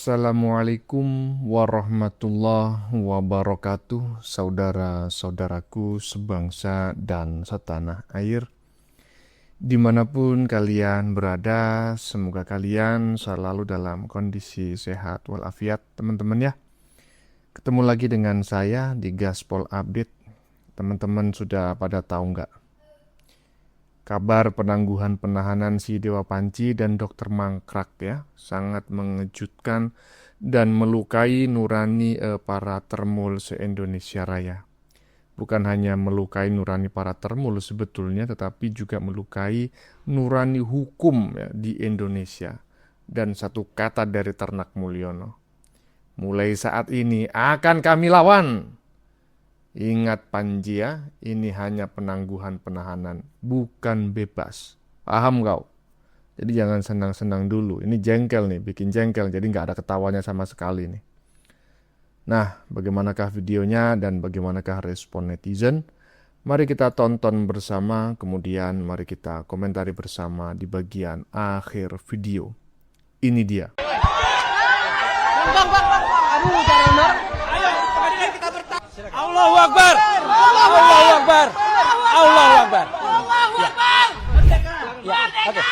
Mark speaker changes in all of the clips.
Speaker 1: Assalamualaikum warahmatullahi wabarakatuh, saudara-saudaraku sebangsa dan setanah air. Dimanapun kalian berada, semoga kalian selalu dalam kondisi sehat walafiat, teman-teman ya. Ketemu lagi dengan saya di Gaspol Update. Teman-teman sudah pada tahu nggak? Kabar penangguhan penahanan si Dewa Panci dan Dr. Mangkrak ya, sangat mengejutkan dan melukai nurani para termul se-Indonesia Raya. Bukan hanya melukai nurani para termul sebetulnya, tetapi juga melukai nurani hukum ya, di Indonesia. Dan satu kata dari Ternak Mulyono, mulai saat ini akan kami lawan. Ingat Panji ya, ini hanya penangguhan penahanan, bukan bebas. Paham kau? Jadi jangan senang-senang dulu. Ini jengkel nih, bikin jengkel. Jadi nggak ada ketawanya sama sekali nih. Nah, bagaimanakah videonya dan bagaimanakah respon netizen? Mari kita tonton bersama, kemudian mari kita komentari bersama di bagian akhir video. Ini dia.
Speaker 2: Allahu Akbar. Allahu Akbar. Allahu Akbar. Ya, oke.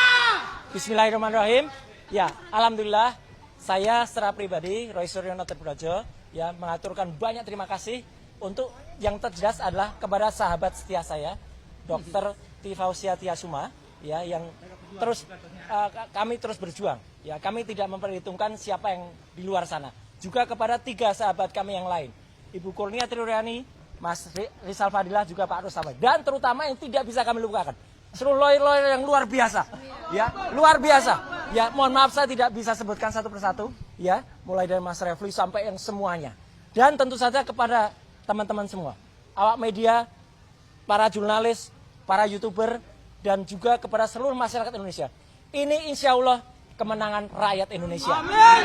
Speaker 2: Bismillahirrahmanirrahim. Ya, alhamdulillah saya secara pribadi Roy Suryono Triprojo ya mengaturkan banyak terima kasih untuk yang terjelas adalah kepada sahabat setia saya Dr. Tifausia Tiasuma ya yang terus kami terus berjuang ya, kami tidak memperhitungkan siapa yang di luar sana, juga kepada 3 sahabat kami yang lain, Ibu Kurnia Triuriani, Mas Rizal Fadilah, juga Pak Rustamai, dan terutama yang tidak bisa kami lupakan seluruh lawyer-lawyer yang luar biasa ya, luar biasa ya. Mohon maaf saya tidak bisa sebutkan satu persatu ya, mulai dari Mas Refli sampai yang semuanya, dan tentu saja kepada teman-teman semua awak media, para jurnalis, para YouTuber, dan juga kepada seluruh masyarakat Indonesia. Ini insya Allah kemenangan rakyat Indonesia. Amin.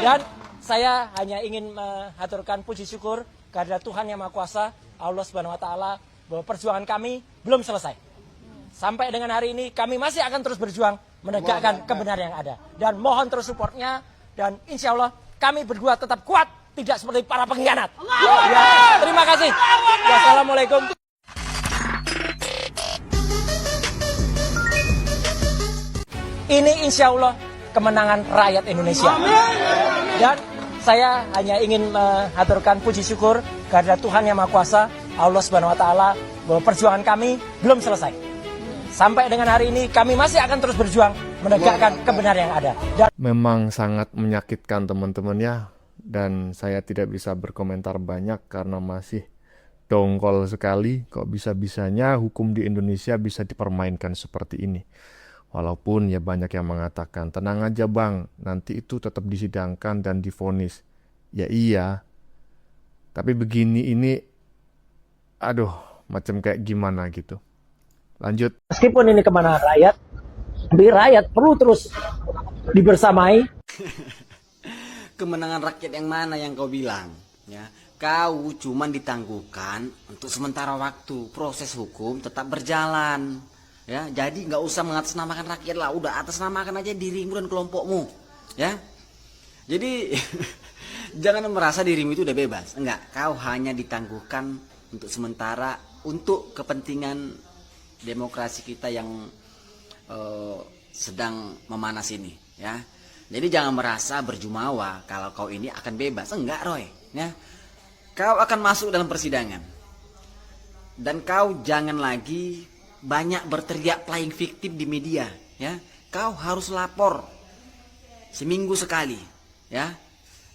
Speaker 2: Ya. Dan saya hanya ingin mengaturkan puji syukur kepada Tuhan Yang Maha Kuasa, Allah Subhanahu Wa Taala, bahwa perjuangan kami belum selesai. Sampai dengan hari ini kami masih akan terus berjuang menegakkan kebenaran yang ada. Dan mohon terus supportnya, dan insya Allah kami berdua tetap kuat, tidak seperti para pengkhianat. Ya, terima kasih. Ya, Assalamualaikum. Ini insya Allah kemenangan rakyat Indonesia. Dan saya hanya ingin mengaturkan puji syukur kepada Tuhan Yang Maha Kuasa, Allah Subhanahu Wa Taala, bahwa perjuangan kami belum selesai. Sampai dengan hari ini kami masih akan terus berjuang menegakkan kebenaran yang ada. Dan
Speaker 1: memang sangat menyakitkan teman-teman ya, dan saya tidak bisa berkomentar banyak karena masih dongkol sekali. Kok bisa-bisanya hukum di Indonesia bisa dipermainkan seperti ini. Walaupun ya banyak yang mengatakan, tenang aja bang, nanti itu tetap disidangkan dan divonis. Ya iya, tapi begini ini, aduh, macam kayak gimana gitu. Lanjut.
Speaker 2: Meskipun ini kemenangan rakyat, tapi rakyat perlu terus dibersamai.
Speaker 3: Kemenangan rakyat yang mana yang kau bilang? Ya, kau cuma ditangguhkan untuk sementara waktu, proses hukum tetap berjalan. Ya, jadi nggak usah mengatasnamakan rakyat lah, udah atasnamakan aja dirimu dan kelompokmu. Ya, jadi jangan merasa dirimu itu udah bebas. Enggak, kau hanya ditangguhkan untuk sementara untuk kepentingan demokrasi kita yang sedang memanas ini, ya. Jadi jangan merasa berjumawa kalau kau ini akan bebas. Enggak, Roy, ya. Kau akan masuk dalam persidangan. Dan kau jangan lagi banyak berteriak playing victim di media, ya. Kau harus lapor seminggu sekali, ya.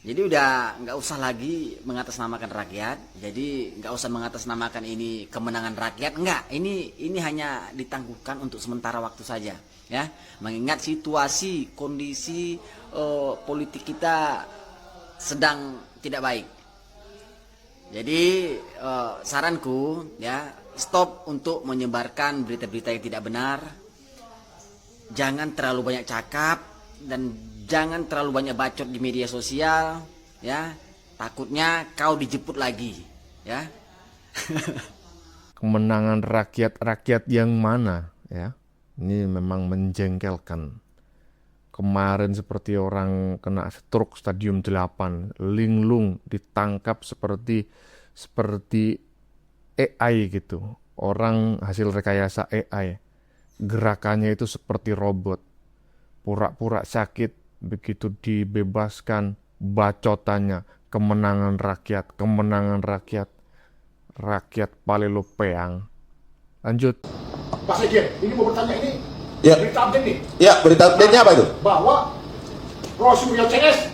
Speaker 3: Jadi udah nggak usah lagi mengatasnamakan rakyat. Jadi nggak usah mengatasnamakan ini kemenangan rakyat. Enggak, ini hanya ditangguhkan untuk sementara waktu saja, ya. Mengingat situasi, kondisi politik kita sedang tidak baik. Jadi saranku, ya, stop untuk menyebarkan berita-berita yang tidak benar. Jangan terlalu banyak cakap dan jangan terlalu banyak bacot di media sosial, ya. Takutnya kau dijemput lagi, ya.
Speaker 1: Kemenangan rakyat yang mana, ya? Ini memang menjengkelkan. Kemarin seperti orang kena stroke stadium 8, linglung ditangkap seperti AI gitu. Orang hasil rekayasa AI. Gerakannya itu seperti robot. Pura-pura sakit, begitu dibebaskan, bacotannya kemenangan rakyat, rakyat Palelopeang. Lanjut.
Speaker 4: Pak Sekjen, ini mau bertanya ini.
Speaker 5: Ya.
Speaker 4: Berita update nih.
Speaker 5: Ya, berita update-nya apa itu?
Speaker 4: Bahwa Rosuryo CS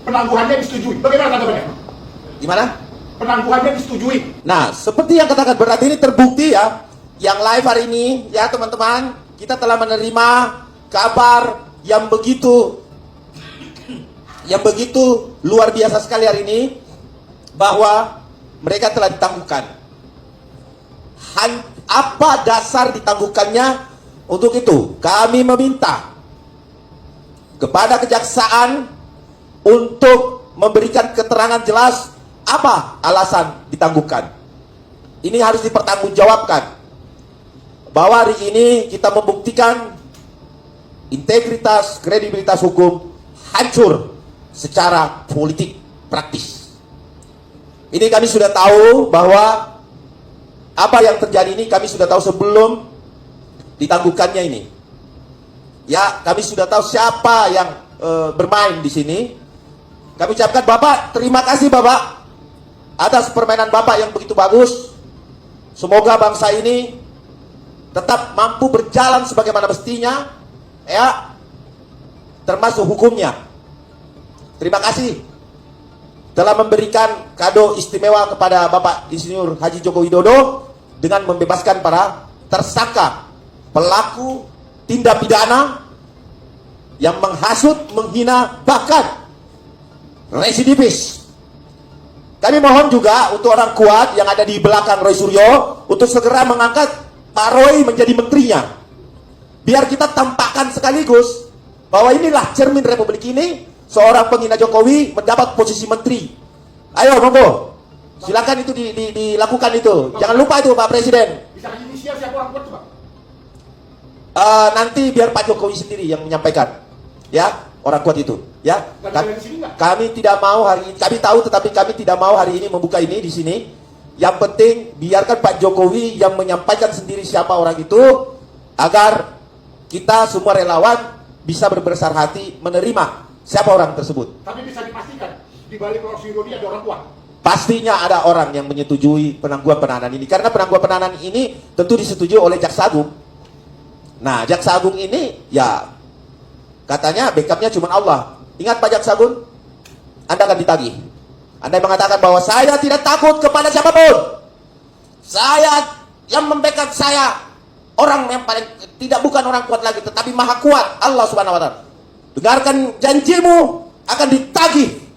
Speaker 4: penangguhannya disetujui. Bagaimana tanggapannya?
Speaker 5: Gimana?
Speaker 4: Penangguhannya disetujui.
Speaker 5: Nah, seperti yang katakan, berarti ini terbukti ya. Yang live hari ini, ya teman-teman, kita telah menerima kabar yang begitu luar biasa sekali hari ini, bahwa mereka telah ditangguhkan. Apa dasar ditangguhkannya? Untuk itu, kami meminta kepada kejaksaan untuk memberikan keterangan jelas apa alasan ditangguhkan. Ini harus dipertanggungjawabkan. Bahwa hari ini kita membuktikan integritas, kredibilitas hukum hancur secara politik praktis. Ini kami sudah tahu bahwa apa yang terjadi ini kami sudah tahu sebelum ditangguhkannya ini. Ya, kami sudah tahu siapa yang bermain di sini. Kami ucapkan Bapak, terima kasih Bapak atas permainan Bapak yang begitu bagus. Semoga bangsa ini tetap mampu berjalan sebagaimana mestinya, ya, termasuk hukumnya. Terima kasih telah memberikan kado istimewa kepada Bapak Insinyur Haji Joko Widodo dengan membebaskan para tersangka pelaku tindak pidana yang menghasut, menghina, bahkan residivis. Kami mohon juga untuk orang kuat yang ada di belakang Roy Suryo untuk segera mengangkat Pak Roy menjadi menterinya. Biar kita tampakkan sekaligus bahwa inilah cermin Republik ini, seorang penghina Jokowi mendapat posisi menteri. Ayo monggo, silakan itu dilakukan itu. Jangan lupa itu Pak Presiden.
Speaker 4: Bisa inisial siapa orang kuat tuh, Pak?
Speaker 5: Nanti biar Pak Jokowi sendiri yang menyampaikan, ya, orang kuat itu, ya. Kami tidak mau hari ini, kami tahu, tetapi kami tidak mau hari ini membuka ini di sini. Yang penting biarkan Pak Jokowi yang menyampaikan sendiri siapa orang itu, agar kita semua relawan bisa berbesar hati menerima siapa orang tersebut.
Speaker 4: Tapi bisa dipastikan di balik Rosuryo ini ada orang kuat.
Speaker 5: Pastinya ada orang yang menyetujui penangguhan penahanan ini, karena penangguhan penahanan ini tentu disetujui oleh Jaksa Agung. Nah, Jaksa Agung ini ya katanya backupnya cuma Allah. Ingat Pak Jaksa Agung, Anda akan ditagih. Anda mengatakan bahwa saya tidak takut kepada siapapun. Saya yang membackup saya orang yang paling bukan orang kuat lagi, tetapi maha kuat, Allah Subhanahu wa Ta'ala. Dengarkan janjimu, akan ditagih.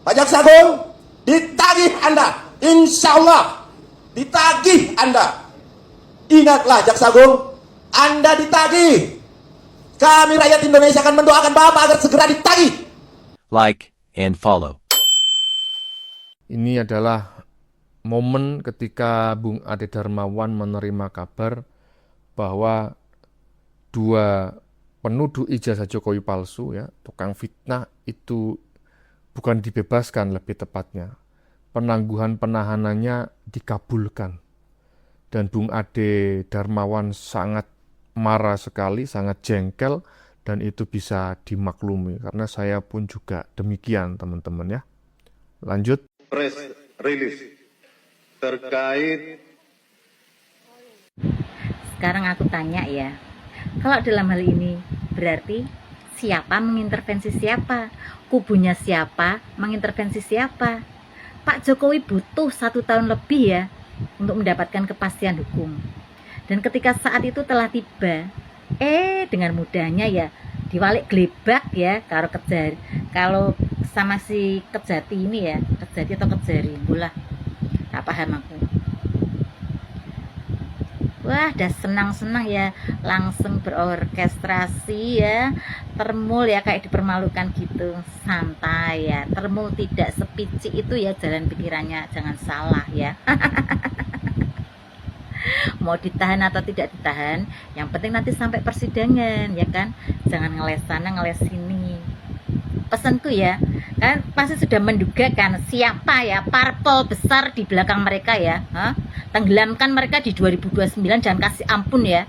Speaker 5: Pak Jaksa Agung, ditagih Anda. Insya Allah ditagih Anda. Ingatlah Jaksa Agung, Anda ditagih. Kami rakyat Indonesia akan mendoakan Bapak agar segera ditagih.
Speaker 6: Like and follow.
Speaker 1: Ini adalah momen ketika Bung Ade Darmawan menerima kabar bahwa dua penuduh ijazah Jokowi palsu, ya, tukang fitnah itu bukan dibebaskan, lebih tepatnya penangguhan penahanannya dikabulkan. Dan Bung Ade Darmawan sangat marah sekali, sangat jengkel, dan itu bisa dimaklumi karena saya pun juga demikian, teman-teman, ya. Lanjut.
Speaker 7: Press release terkait.
Speaker 8: Sekarang aku tanya ya, kalau dalam hal ini berarti siapa mengintervensi siapa? Kubunya siapa mengintervensi siapa? Pak Jokowi butuh 1 tahun lebih ya untuk mendapatkan kepastian hukum. Dan ketika saat itu telah tiba, dengan mudahnya ya diwalik gelebak ya kalau sama si Kejati ini ya, Kejati atau Kejari, bolah, tak paham aku. Wah, dah senang-senang ya, langsung berorkestrasi ya, Termul ya, kayak dipermalukan gitu, santai ya. Termul tidak sepicik itu ya jalan pikirannya, jangan salah ya. Mau ditahan atau tidak ditahan, yang penting nanti sampai persidangan, ya kan? Jangan ngeles sana ngeles sini. Pesanku ya, kan pasti sudah menduga kan siapa ya parpol besar di belakang mereka ya. Tenggelamkan mereka di 2029, jangan kasih ampun ya.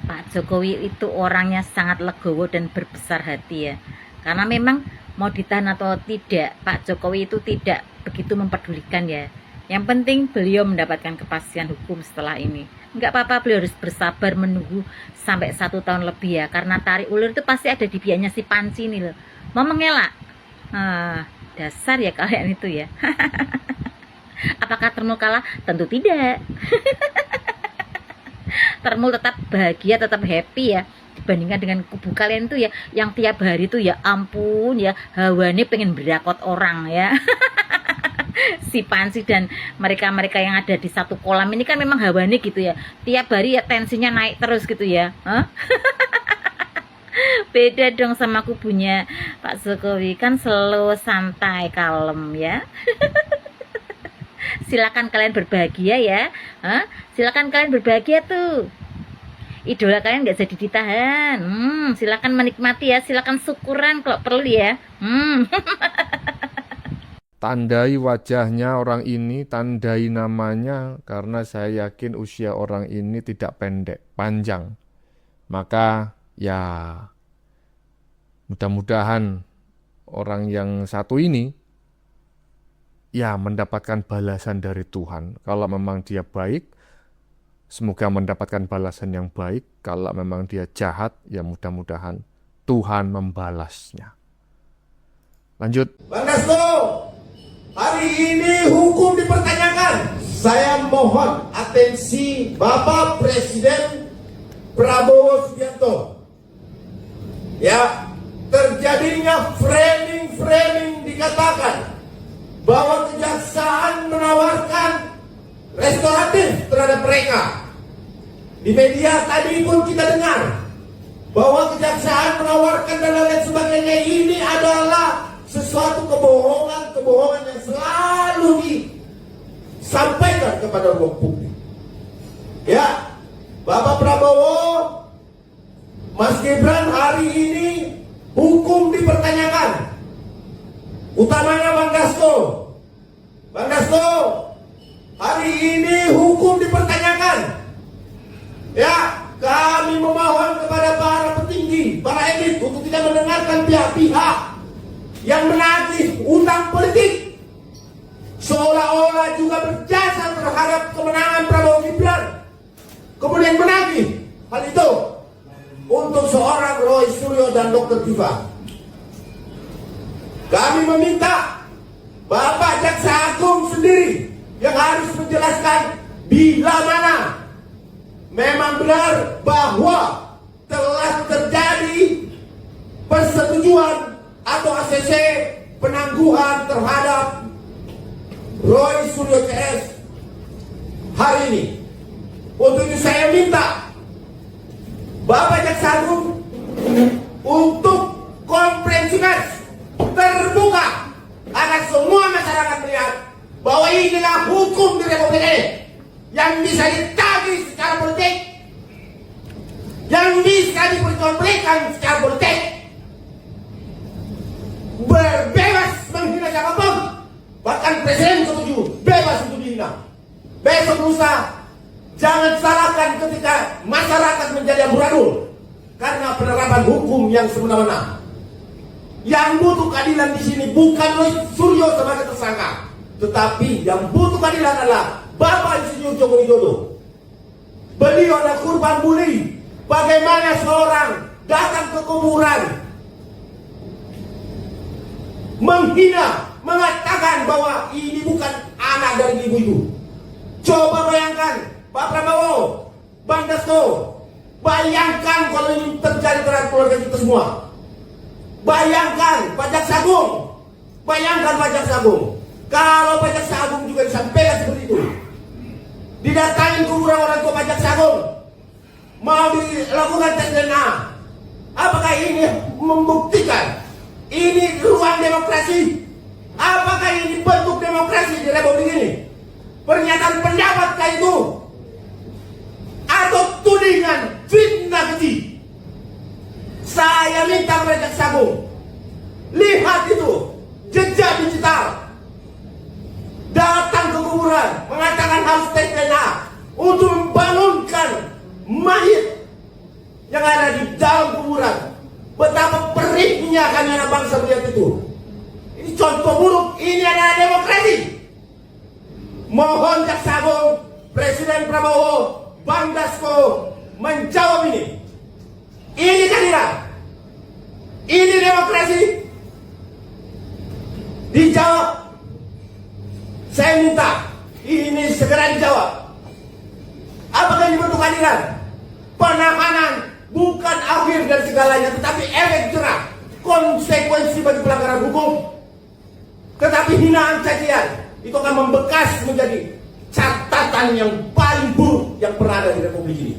Speaker 8: Pak Jokowi itu orangnya sangat legowo dan berbesar hati ya. Karena memang mau ditahan atau tidak, Pak Jokowi itu tidak begitu mempedulikan ya. Yang penting beliau mendapatkan kepastian hukum setelah ini. Enggak apa-apa, beliau harus bersabar menunggu sampai 1 tahun lebih ya. Karena tarik ulur itu pasti ada di biayanya si Panci ini loh. Mau mengelak? Dasar ya kalian itu ya. Apakah Termul kalah? Tentu tidak. Termul tetap bahagia, tetap happy ya. Dibandingkan dengan kubu kalian itu ya, yang tiap hari itu ya ampun ya, hawane pengen berakot orang ya. Si Panci dan mereka-mereka yang ada di satu kolam ini kan memang hawane gitu ya. Tiap hari ya tensinya naik terus gitu ya. Beda dong sama kubunya Pak Jokowi, kan slow, santai, kalem ya. Silakan kalian berbahagia ya. Silakan kalian berbahagia tuh. Idola kalian nggak jadi ditahan. Silakan menikmati ya, silakan syukuran kalau perlu ya.
Speaker 1: Tandai wajahnya orang ini, tandai namanya, karena saya yakin usia orang ini tidak pendek, panjang. Maka ya mudah-mudahan orang yang satu ini ya mendapatkan balasan dari Tuhan. Kalau memang dia baik, semoga mendapatkan balasan yang baik. Kalau memang dia jahat, ya mudah-mudahan Tuhan membalasnya. Lanjut.
Speaker 5: Bang Dasko, hari ini hukum dipertanyakan. Saya mohon atensi Bapak Presiden Prabowo Subianto. Ya, terjadinya framing dikatakan bahwa kejaksaan menawarkan restoratif terhadap mereka. Di media tadi pun kita dengar bahwa kejaksaan menawarkan dan lain sebagainya. Ini adalah sesuatu kebohongan yang selalu disampaikan kepada ruang publik. Ya, Bapak Prabowo, Mas Gibran, hari ini hukum dipertanyakan. Utamanya Bang Dasko. Bang Dasko, hari ini hukum dipertanyakan. Ya, kami memohon kepada para petinggi, para elit untuk tidak mendengarkan pihak-pihak yang menagih utang politik, seolah-olah juga berjasa terhadap kemenangan Prabowo Gibran, kemudian menagih hal itu untuk seorang Roy Suryo dan Dr. Tifa. Kami meminta Bapak Jaksa Agung sendiri yang harus menjelaskan bila mana memang benar bahwa telah terjadi persetujuan atau ACC penangguhan terhadap Roy Suryo CS hari ini. Untuk itu saya minta Bapak Jaksa Agung untuk konferensi pers terbuka agar semua masyarakat melihat bahwa inilah hukum di Republik ini yang bisa ditagih secara politik, yang bisa diperjualbelikan secara politik, berbebas menghina siapapun, bahkan presiden setuju bebas untuk dihina. Besok lusa jangan salahkan ketika masyarakat menjadi amburadul karena penerapan hukum yang semena-mena. Yang butuh keadilan di sini bukan Roy Suryo sebagai tersangka, tetapi yang butuh keadilan adalah Bapak Insinyur Joko Widodo. Beliau adalah korban bully. Bagaimana seorang datang ke kuburan menghina, mengatakan bahwa ini bukan anak dari ibu itu. Coba bayangkan Pak Prabowo, Bang Dasko, bayangkan kalau ini terjadi terhadap keluarga kita semua. Bayangkan Pak Jaksa Agung, bayangkan Pak Jaksa Agung, kalau Pak Jaksa Agung juga disampaikan seperti itu, didatangin kuburan orang tua Pak Jaksa Agung, mau dilakukan tes DNA, apakah ini membuktikan ini ruang demokrasi? Apakah ini bentuk demokrasi di Republik ini? pernyataan pendapat kayak itu atau tudingan fitnah keji. Saya minta kepada Jaksa Agung, lihat itu jejak digital, datang ke kuburan mengatakan harus tes DNA untuk membangunkan mayit yang ada di dalam kuburan. Betapa perihnya kami anak bangsa melihat itu. Ini contoh buruk, ini adalah demokrasi. Mohon Jaksa Agung, Presiden Prabowo, Bang Dasko menjawab ini. Ini keadilan, ini demokrasi. Dijawab. Saya minta ini segera dijawab. Apakah ini bentuk keadilan? Penahanan bukan akhir dari segalanya, tetapi efek jerah, konsekuensi bagi pelanggaran hukum. Tetapi hinaan cacian itu akan membekas menjadi catatan yang paling buruk yang pernah ada di Republik ini.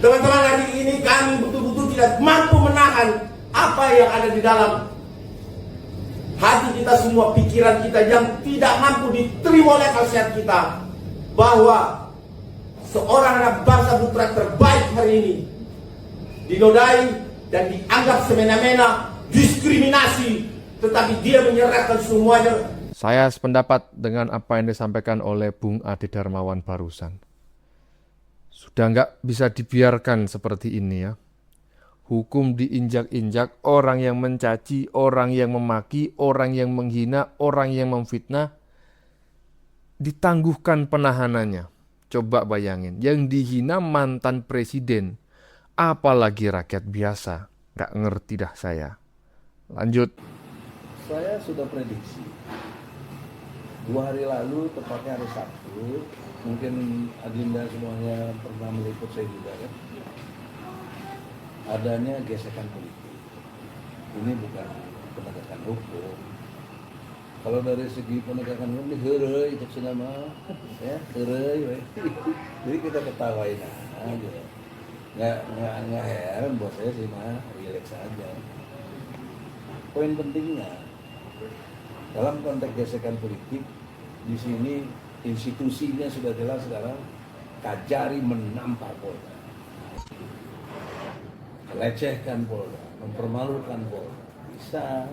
Speaker 5: Teman-teman, hari ini kami betul-betul tidak mampu menahan apa yang ada di dalam hati kita semua, pikiran kita yang tidak mampu diterima oleh akal sehat kita, bahwa seorang anak bangsa putra terbaik hari ini dinodai dan dianggap semena-mena, diskriminasi, tetapi dia menyerahkan semuanya.
Speaker 1: Saya sependapat dengan apa yang disampaikan oleh Bung Adi Darmawan barusan. Sudah nggak bisa dibiarkan seperti ini ya. Hukum diinjak-injak, orang yang mencaci, orang yang memaki, orang yang menghina, orang yang memfitnah, ditangguhkan penahanannya. Coba bayangin, yang dihina mantan presiden, apalagi rakyat biasa. Nggak ngerti dah saya. Lanjut.
Speaker 9: Saya sudah prediksi 2 hari lalu, tepatnya hari Sabtu, mungkin Adinda semuanya pernah meliput, saya juga kan, adanya gesekan politik. Ini bukan penegakan hukum. Kalau dari segi penegakan hukum, ini heureuy itu nama, ya heureuy. Jadi kita ketawain aja. Nggak heran buat saya sih mah, relax aja. Poin pentingnya dalam konteks gesekan politik, di sini institusinya sudah jelas sekarang. Kajari menampar Polda, melecehkan Polda, mempermalukan Polda. Bisa,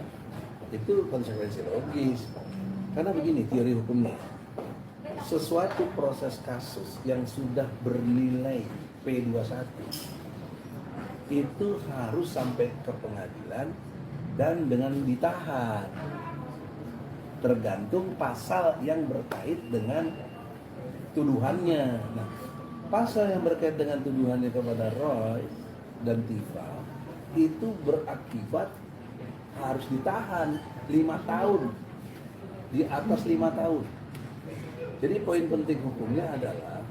Speaker 9: itu konsekuensi logis. Karena begini teori hukumnya, sesuatu proses kasus yang sudah bernilai P21 itu harus sampai ke pengadilan dan dengan ditahan, tergantung pasal yang berkait dengan tuduhannya. Nah, pasal yang berkait dengan tuduhannya kepada Roy dan Tifa itu berakibat harus ditahan 5 tahun, di atas 5 tahun. Jadi poin penting hukumnya adalah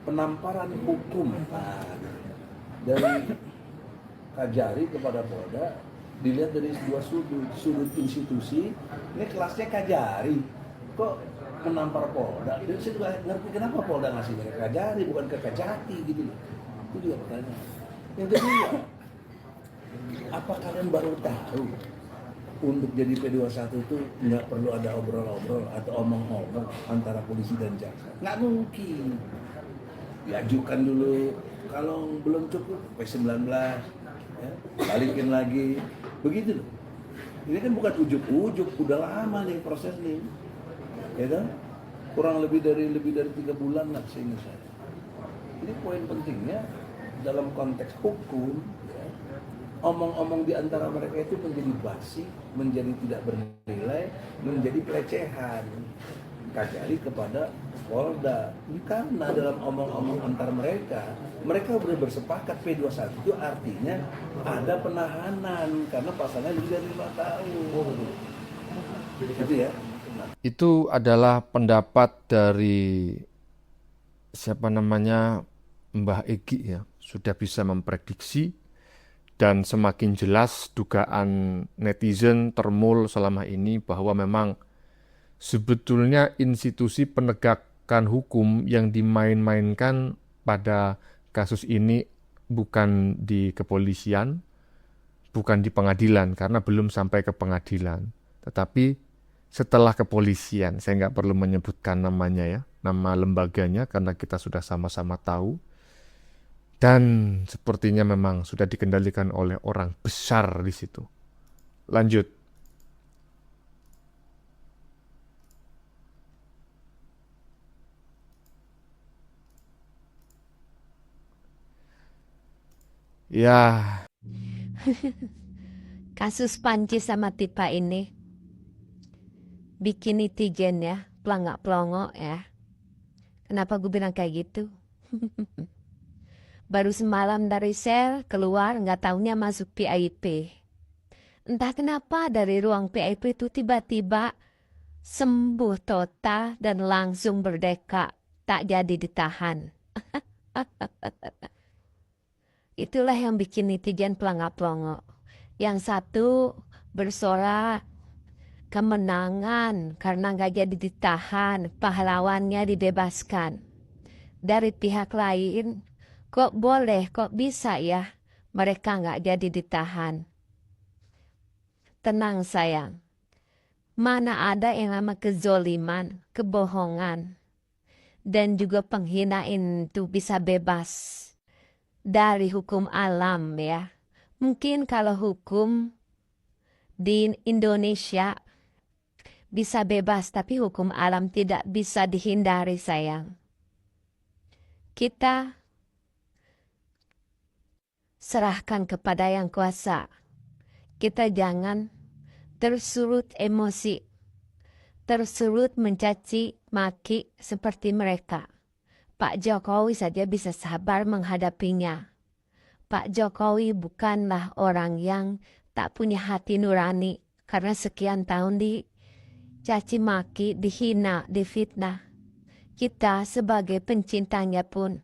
Speaker 9: penamparan hukum dari Kajari kepada Polda dilihat dari dua sudut institusi. Ini kelasnya Kajari, kok menampar Polda? Dan saya juga ngerti kenapa Polda ngasih ke Kajari bukan ke Kajati gitu. Itu juga pertanyaan. Yang kedua, apa kalian baru tahu untuk jadi P21 itu nggak perlu ada obrol-obrol atau omong-omong antara polisi dan jaksa? Nggak mungkin. Diajukan dulu, kalau belum cukup P19, ya, balikin lagi, begitu loh. Ini kan bukan ujuk-ujuk, udah lama nih proses nih, ya kan? Kurang lebih dari 3 bulan lah seingat saya. Ini poin pentingnya dalam konteks hukum, ya, omong-omong di antara mereka itu menjadi basi, menjadi tidak bernilai, menjadi pelecehan Kajari kepada Polda. Ini karena dalam omong-omong antar mereka sudah bersepakat P21 itu artinya ada penahanan karena pasalnya lebih dari 5 tahun. Gitu ya.
Speaker 1: Itu adalah pendapat dari Mbah Egi ya, sudah bisa memprediksi dan semakin jelas dugaan netizen termul selama ini bahwa memang sebetulnya institusi penegakan hukum yang dimain-mainkan pada kasus ini bukan di kepolisian, bukan di pengadilan karena belum sampai ke pengadilan, tetapi setelah kepolisian. Saya nggak perlu menyebutkan namanya ya, nama lembaganya, karena kita sudah sama-sama tahu. Dan sepertinya memang sudah dikendalikan oleh orang besar di situ. Lanjut. Ya,
Speaker 10: Kasus Panji sama Tipa ini bikin netizen ya pelangak-pelongo ya. Kenapa gue bilang kayak gitu? Baru semalam dari sel keluar, nggak taunya masuk PIP. Entah kenapa dari ruang PIP itu tiba-tiba sembuh total dan langsung berdeka, tak jadi ditahan. Itulah yang bikin netizen pelangak-pelongo. Yang satu bersorak kemenangan karena nggak jadi ditahan, pahlawannya dibebaskan. Dari pihak lain, kok boleh, kok bisa ya mereka nggak jadi ditahan. Tenang sayang, mana ada yang nama kezoliman, kebohongan, dan juga penghinaan itu bisa bebas dari hukum alam ya. Mungkin kalau hukum di Indonesia bisa bebas, tapi hukum alam tidak bisa dihindari sayang. Kita serahkan kepada yang kuasa. Kita jangan tersulut emosi, tersulut mencaci maki seperti mereka. Pak Jokowi saja bisa sabar menghadapinya. Pak Jokowi bukanlah orang yang tak punya hati nurani karena sekian tahun dicaci maki, dihina, difitnah. Kita sebagai pencintanya pun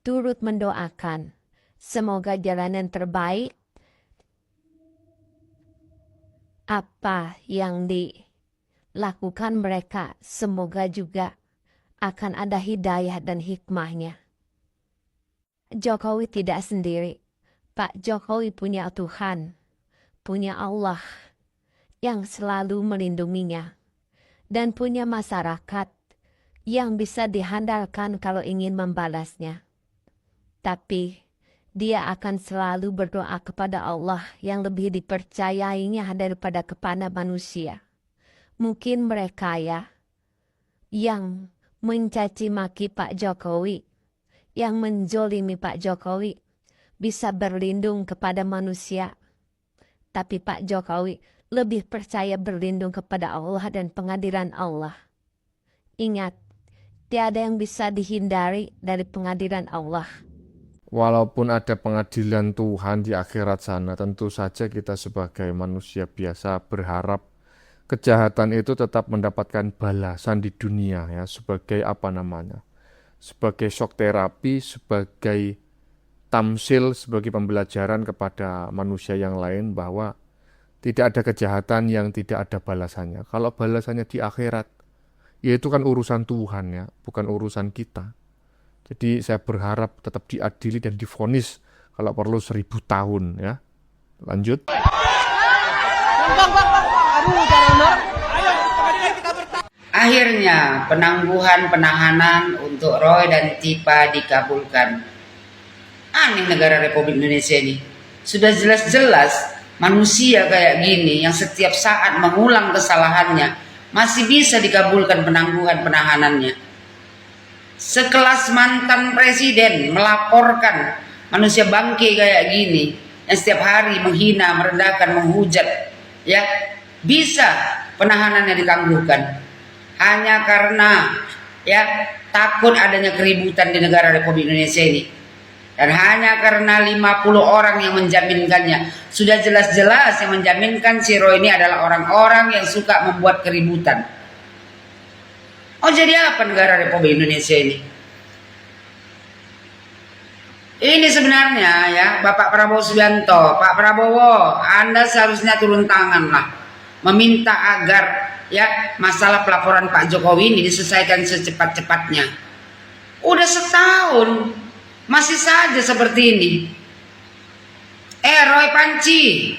Speaker 10: turut mendoakan semoga jalanan terbaik apa yang dilakukan mereka, semoga juga akan ada hidayah dan hikmahnya. Jokowi tidak sendiri. Pak Jokowi punya Tuhan, punya Allah yang selalu melindunginya, dan punya masyarakat yang bisa diandalkan kalau ingin membalasnya. Tapi dia akan selalu berdoa kepada Allah yang lebih dipercayainya daripada kepada manusia. Mungkin mereka ya yang mencaci maki Pak Jokowi, yang menjolimi Pak Jokowi, bisa berlindung kepada manusia. Tapi Pak Jokowi lebih percaya berlindung kepada Allah dan pengadilan Allah. Ingat, tiada yang bisa dihindari dari pengadilan Allah.
Speaker 1: walaupun ada pengadilan Tuhan di akhirat sana, tentu saja kita sebagai manusia biasa berharap kejahatan itu tetap mendapatkan balasan di dunia ya, sebagai apa namanya? Sebagai shock terapi, sebagai tamsil, sebagai pembelajaran kepada manusia yang lain bahwa tidak ada kejahatan yang tidak ada balasannya. Kalau balasannya di akhirat, ya itu kan urusan Tuhan ya, bukan urusan kita. Jadi saya berharap tetap diadili dan divonis kalau perlu 1000 tahun ya. Lanjut.
Speaker 11: Akhirnya penangguhan penahanan untuk Roy dan Tipa dikabulkan. Aneh negara Republik Indonesia ini. Sudah jelas-jelas manusia kayak gini yang setiap saat mengulang kesalahannya masih bisa dikabulkan penangguhan penahanannya. Sekelas mantan presiden melaporkan manusia bangke kayak gini yang setiap hari menghina, merendahkan, menghujat, ya bisa penahanannya ditangguhkan. Hanya karena ya takut adanya keributan di negara Republik Indonesia ini, dan hanya karena 50 orang yang menjaminkannya. Sudah jelas-jelas yang menjaminkan si Roy ini adalah orang-orang yang suka membuat keributan. Oh, jadi apa negara Republik Indonesia ini? Ini sebenarnya ya Bapak Prabowo Subianto, Pak Prabowo, Anda seharusnya turun tangan lah, meminta agar ya masalah pelaporan Pak Jokowi ini diselesaikan secepat-cepatnya. Udah setahun masih saja seperti ini. Roy Panci,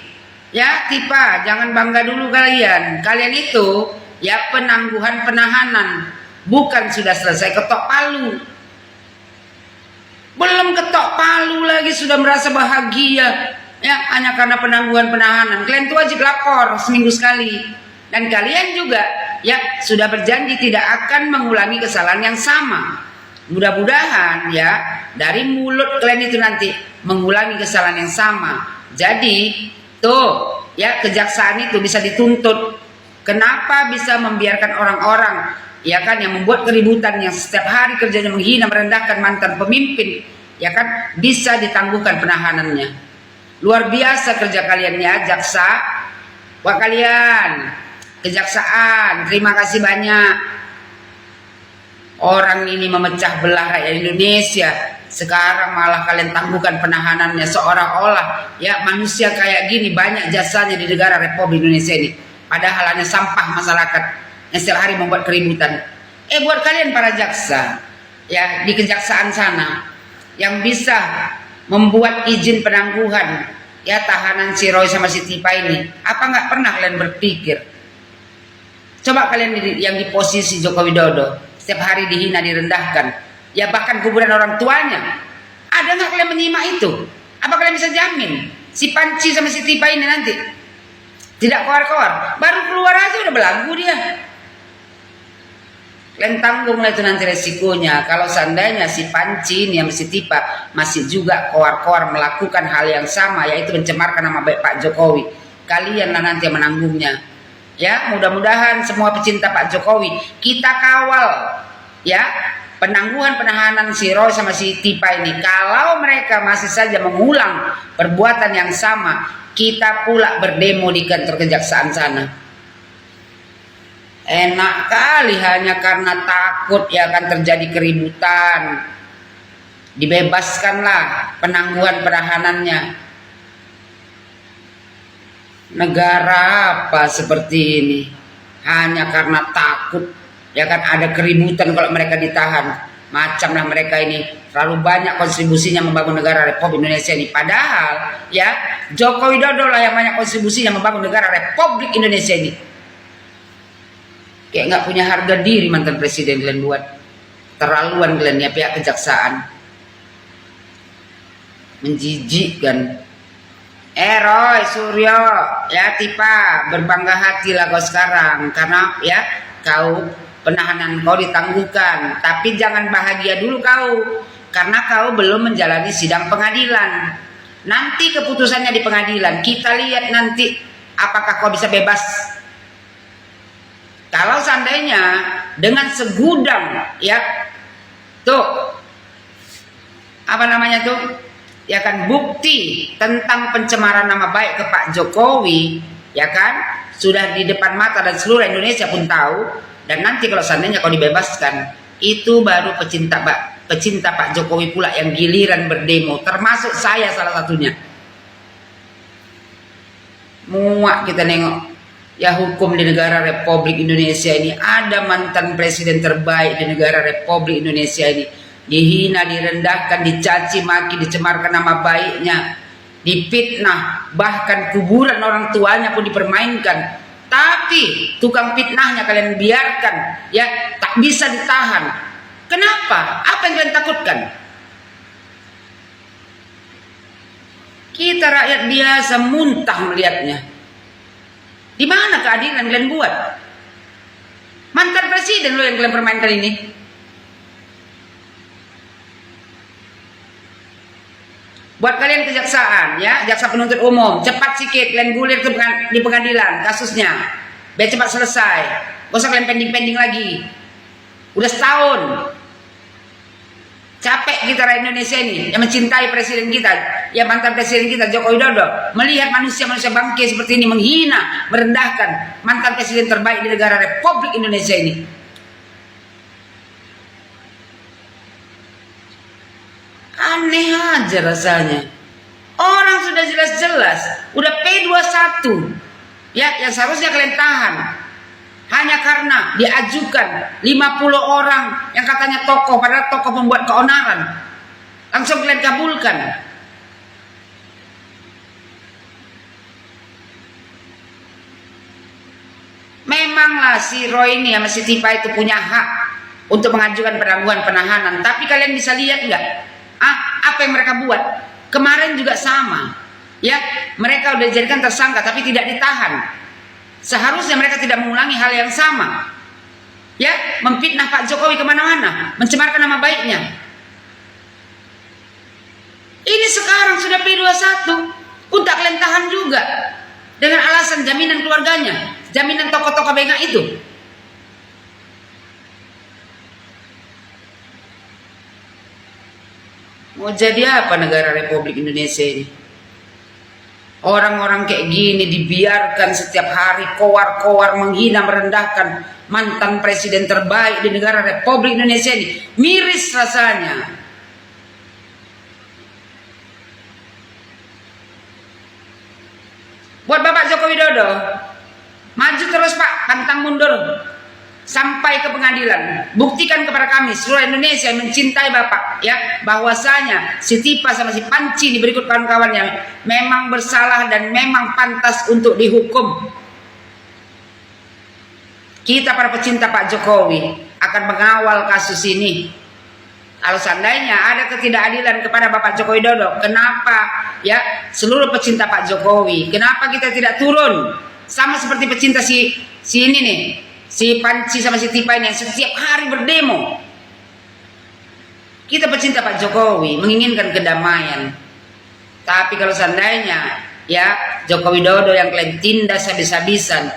Speaker 11: ya Tipa, jangan bangga dulu kalian. Kalian itu ya penangguhan penahanan, bukan sudah selesai ketok palu. Belum ketok palu lagi sudah merasa bahagia, ya hanya karena penangguhan penahanan. Kalian tuh wajib lapor seminggu sekali, dan kalian juga ya sudah berjanji tidak akan mengulangi kesalahan yang sama. Mudah-mudahan ya dari mulut kalian itu nanti mengulangi kesalahan yang sama. Jadi tuh ya kejaksaan itu bisa dituntut. Kenapa bisa membiarkan orang-orang ya kan yang membuat keributan, yang setiap hari kerjanya menghina merendahkan mantan pemimpin, ya kan bisa ditangguhkan penahanannya. Luar biasa kerja kalian ya jaksa. Wah kalian kejaksaan, terima kasih banyak. Orang ini memecah belah rakyat Indonesia. Sekarang malah kalian tangguhkan penahanannya, seolah-olah ya manusia kayak gini banyak jasanya di negara Republik Indonesia ini. Padahal hanya sampah masyarakat yang setiap hari membuat keributan. Buat kalian para jaksa ya di kejaksaan sana yang bisa membuat izin penangguhan ya tahanan si Roy sama si Tipa ini, apa nggak pernah kalian berpikir? Coba kalian yang di posisi Joko Widodo, setiap hari dihina, direndahkan, ya bahkan kuburan orang tuanya, ada nggak kalian menyimak itu? Apa kalian bisa jamin si Panci sama si Tipa ini nanti tidak keluar-keluar? Baru keluar aja udah belagu dia. Kalian tanggunglah itu nanti resikonya. Kalau seandainya si Panci ini sama si Tipa masih juga keluar-keluar melakukan hal yang sama, yaitu mencemarkan nama baik Pak Jokowi, kalianlah nanti yang menanggungnya. Ya, mudah-mudahan semua pecinta Pak Jokowi kita kawal ya penangguhan penahanan si Roy sama si Tipa ini. Kalau mereka masih saja mengulang perbuatan yang sama, kita pula berdemo di kantor kejaksaan sana. Enak kali hanya karena takut ya akan terjadi keributan, dibebaskanlah penangguhan penahanannya. Negara apa seperti ini? Hanya karena takut ya kan ada keributan kalau mereka ditahan. Macamlah mereka ini terlalu banyak kontribusinya membangun negara Republik Indonesia ini. Padahal ya Joko Widodo lah yang banyak kontribusinya membangun negara Republik Indonesia ini. Kayak nggak punya harga diri mantan presiden kalian buat. Terlaluan kalian ya pihak kejaksaan. Menjijikkan. Roy, Suryo, ya Tipa, berbangga hatilah kau sekarang karena ya kau penahanan kau ditangguhkan. Tapi jangan bahagia dulu kau, karena kau belum menjalani sidang pengadilan. Nanti keputusannya di pengadilan, kita lihat nanti apakah kau bisa bebas. Kalau seandainya dengan segudang ya tuh apa namanya tuh ya kan bukti tentang pencemaran nama baik ke Pak Jokowi ya kan sudah di depan mata dan seluruh Indonesia pun tahu, dan nanti kalau seandainya kau dibebaskan, itu baru pecinta Pak Jokowi pula yang giliran berdemo, termasuk saya salah satunya. Muak kita nengok ya hukum di negara Republik Indonesia ini. Ada mantan presiden terbaik di negara Republik Indonesia ini dihina, direndahkan, dicaci maki, dicemarkan nama baiknya, dipitnah, bahkan kuburan orang tuanya pun dipermainkan. Tapi tukang fitnahnya kalian biarkan ya tak bisa ditahan. Kenapa? Apa yang kalian takutkan? Kita rakyat biasa muntah melihatnya. Di mana keadilan kalian buat? Mantan presiden lo yang kalian permainkan ini. Buat kalian kejaksaan ya, jaksa penuntut umum, cepat sikit kalian gulir di pengadilan kasusnya, biar cepat selesai. Gak usah kalian pending-pending lagi. Udah setahun. Capek kita rakyat Indonesia ini yang mencintai presiden kita, ya mantan presiden kita Joko Widodo, melihat manusia-manusia bangke seperti ini menghina, merendahkan mantan presiden terbaik di negara Republik Indonesia ini. Aneh aja rasanya. Orang sudah jelas-jelas udah P21 ya, yang seharusnya kalian tahan hanya karena diajukan 50 orang yang katanya tokoh, padahal tokoh membuat keonaran, langsung kalian kabulkan. Memang memanglah si Roy ini sama si Tifa itu punya hak untuk mengajukan penangguhan penahanan. Tapi kalian bisa lihat nggak? Apa yang mereka buat? Kemarin juga sama. Ya, mereka udah dijadikan tersangka tapi tidak ditahan. Seharusnya mereka tidak mengulangi hal yang sama. Ya, memfitnah Pak Jokowi kemana-mana, mencemarkan nama baiknya. Ini sekarang sudah P21, pun tak kalian tahan juga. Dengan alasan jaminan keluarganya, jaminan tokoh-tokoh bengak itu. Mau jadi apa negara Republik Indonesia ini? Orang-orang kayak gini dibiarkan setiap hari kowar-kowar menghina, merendahkan mantan presiden terbaik di negara Republik Indonesia ini. Miris rasanya. Buat Bapak Joko Widodo, maju terus Pak, pantang mundur sampai ke pengadilan. Buktikan kepada kami seluruh Indonesia yang mencintai Bapak, ya, bahwasanya si Tifa sama si Panci di berikut kawan-kawannya memang bersalah dan memang pantas untuk dihukum. Kita para pecinta Pak Jokowi akan mengawal kasus ini. Kalau seandainya ada ketidakadilan kepada Bapak Joko Widodo, kenapa ya seluruh pecinta Pak Jokowi, kenapa kita tidak turun sama seperti pecinta si ini nih, si Panci sama si Tifa ini yang setiap hari berdemo. Kita pecinta Pak Jokowi menginginkan kedamaian. Tapi kalau seandainya ya Joko Widodo yang kalian tindas habis-habisan,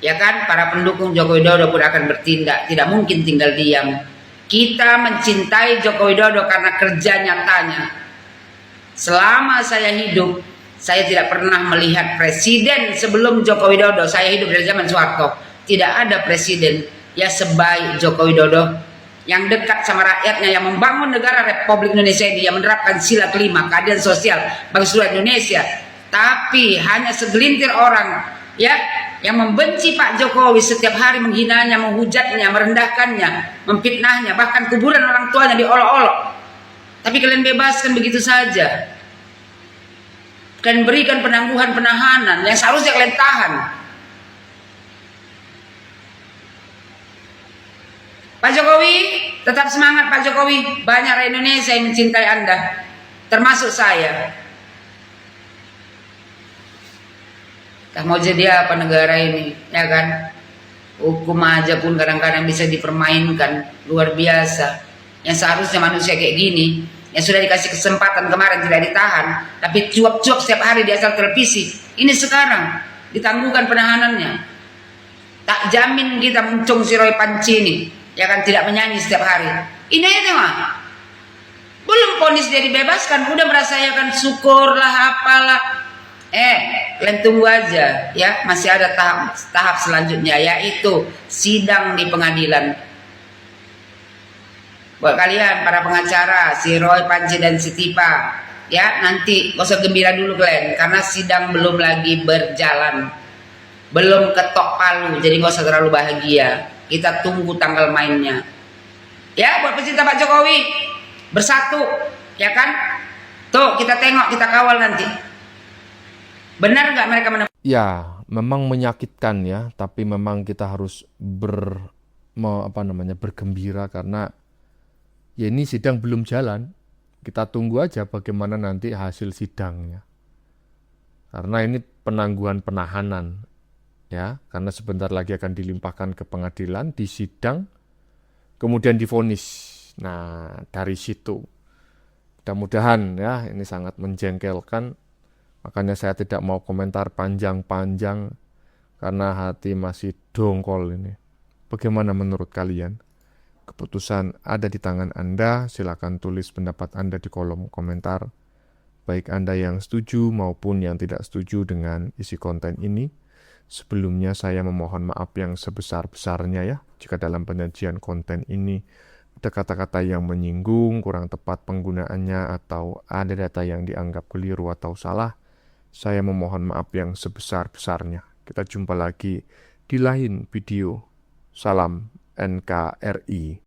Speaker 11: ya kan, para pendukung Joko Widodo pun akan bertindak, tidak mungkin tinggal diam. Kita mencintai Joko Widodo karena kerja nyatanya. Selama saya hidup, saya tidak pernah melihat presiden sebelum Joko Widodo. Saya hidup dari zaman Soeharto. Tidak ada presiden ya sebaik Joko Widodo, yang dekat sama rakyatnya, yang membangun negara Republik Indonesia ini, yang menerapkan sila kelima, keadilan sosial bagi seluruh Indonesia. Tapi hanya segelintir orang ya yang membenci Pak Jokowi, setiap hari menghinanya, menghujatnya, merendahkannya, memfitnahnya, bahkan kuburan orang tuanya diolok-olok. Tapi kalian bebaskan begitu saja. Kalian berikan penangguhan penahanan yang seharusnya kalian tahan. Pak Jokowi, tetap semangat Pak Jokowi. Banyak rakyat Indonesia yang mencintai Anda, termasuk saya. Tak mau jadi apa negara ini, ya kan? Hukum aja pun kadang-kadang bisa dipermainkan, luar biasa. Yang seharusnya manusia kayak gini, yang sudah dikasih kesempatan kemarin tidak ditahan, tapi cuap-cuap setiap hari di acara televisi. Ini sekarang ditangguhkan penahanannya. Tak jamin kita muncung si Roy Panci ini, ya kan, tidak menyanyi setiap hari. Ini aja mah. Belum vonis dia dibebaskan, udah merasakan syukurlah apalah. Kalian tunggu aja ya, masih ada tahap selanjutnya, yaitu sidang di pengadilan. Buat kalian para pengacara si Roy, Panci dan si Tifa, ya nanti gak usah gembira dulu kalian, karena sidang belum lagi berjalan, belum ketok palu, jadi gak usah terlalu bahagia. Kita tunggu tanggal mainnya. Ya, buat pecinta Pak Jokowi, bersatu, ya kan? Tuh kita tengok, kita kawal nanti. Benar nggak mereka
Speaker 1: Ya, memang menyakitkan ya, tapi memang kita harus bergembira karena ya ini sidang belum jalan. Kita tunggu aja bagaimana nanti hasil sidangnya. Karena ini penangguhan penahanan ya, karena sebentar lagi akan dilimpahkan ke pengadilan, disidang, kemudian divonis. Nah, dari situ mudah-mudahan ya, ini sangat menjengkelkan. Makanya saya tidak mau komentar panjang-panjang karena hati masih dongkol ini. Bagaimana menurut kalian? Keputusan ada di tangan Anda, silakan tulis pendapat Anda di kolom komentar. Baik Anda yang setuju maupun yang tidak setuju dengan isi konten ini. Sebelumnya saya memohon maaf yang sebesar-besarnya ya, jika dalam penyajian konten ini ada kata-kata yang menyinggung, kurang tepat penggunaannya, atau ada data yang dianggap keliru atau salah. Saya memohon maaf yang sebesar-besarnya. Kita jumpa lagi di lain video. Salam NKRI.